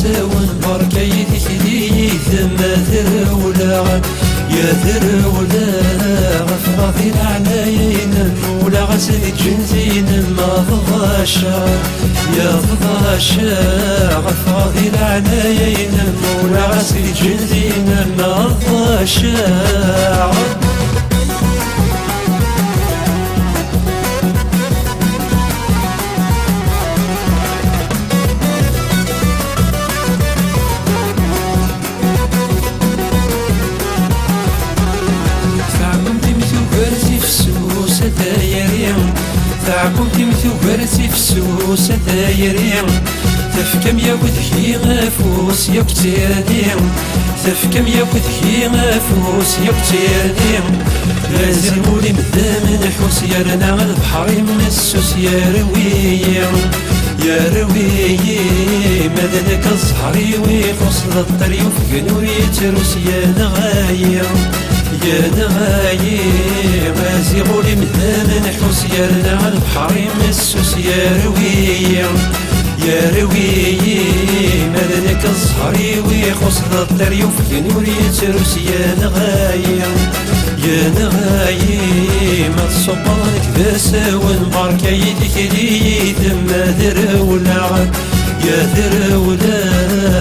ساون بركيتك لي ثم ذرولا يا ذرولا غفراضي العنايين ولا غسل جنزين ما ضغاشا يا ضغاشا غفراضي العنايين ولا غسل جنزين ما ضغاشا تعبوا تمثو برسي فسوسة دايرين تفكم يا وذكي غفوس يا كتيرين تفكم يا وذكي غفوس يا كتيرين لازم ولي مدام نحوس يا رنا البحر مسوس يا روية يا روية مدنك الزهري ويخص الطريق وفقنو يتروس يا نغاية يا نغاية غازي غولي مدام نحوس يا رنا البحر مسوس يا روية يا روية مدنك الزهري ويخص الطريق وفقنو يتروس يا نغاية يا نغاية ما تصبرك بساون بركيتك لي ثم ذرولا يا ذرولا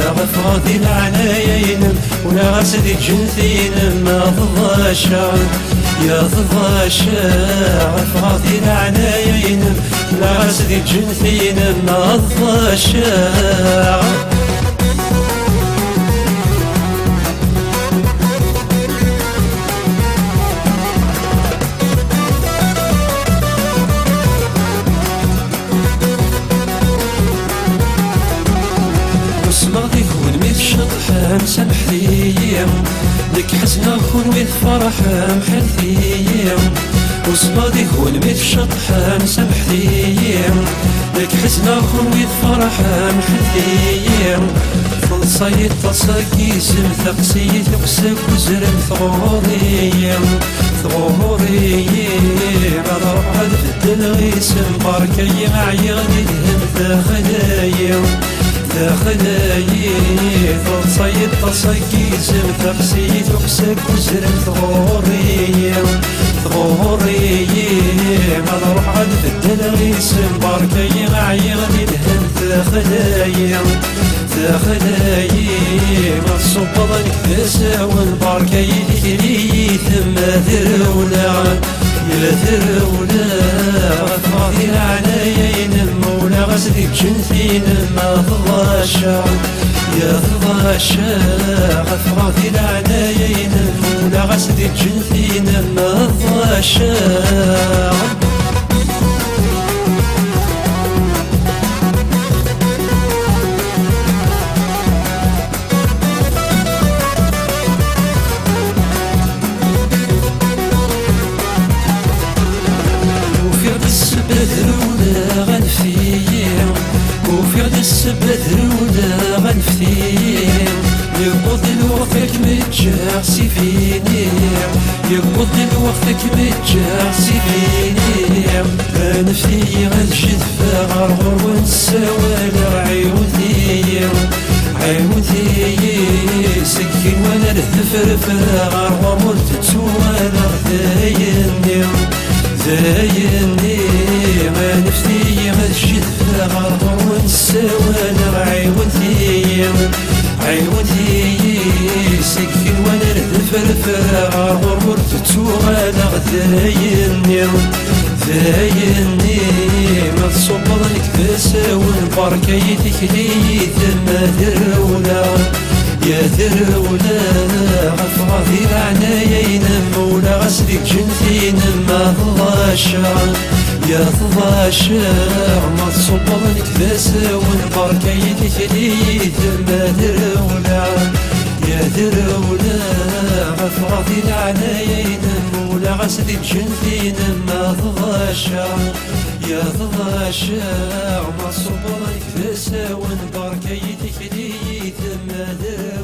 غفراضي العنايين ولا غسل جنثين ما ضغاشا يا ضغاشا غفراضي العنايين ولا غسل جنثين ما ضغاشا ماضي يكون ميت شطحة مسامحية لك حزنة يكون ميت فرحة محلثية وصماضي يكون ميت شطحة مسامحية لك حزنة يكون ميت فرحة محلثية فلصيت تصاكي سم ثقسي ثقسك وزرم ثغورية ثغورية غدا ربعد في الدلغيسم باركي معي غدي الهم ثاخدايا ثاخدايي فلصيت تصاكي سم ثقسي ثقسك وزرم ثغورية ثغورية غدا ربعد في الدلغيسم باركي معي غدي الهم ثاخدايا ثاخدايي ما تصبضنك تساون بركيتك لي ثم ذرولا يا ذرولا غفراضي العنايين مولا غسلك جنثين ما ضغاشا يا ضغاشا غفراضي العنايين مولا غسلك جنثين ما ضغاشا بدرولا غنفيم وفي غد السبدرولا غنفيم يقضي الوقت متجاه سيفيني يقضي الوقت متجاه سيفيني غنفي غنجد فغرغر ونساوال عيوثي عيوثي سكين وانا الثفر فغرغر ونتسوال ثايني زايني ما نفتي ما الشد غرغر ونساوان عيونتي عيونتي سكين وانا الفرفر غرغر ورتتوغال غذايني ذايني ما تصبرنك بساون بركيتك لي ثم ذرولا يا ذرولا غفراضي العنايين مولا غسلك جنثين ما ضغاشا يا ضغاشا ما تصبرنك بساون بركيتك لي ثم ذرولا يا ذرولا غفراضي العنايين مولا غسلك جنثين ما ضغاشا يا ضغاشا ما تصبرنك بساون بركيتك لي ثم ذرولا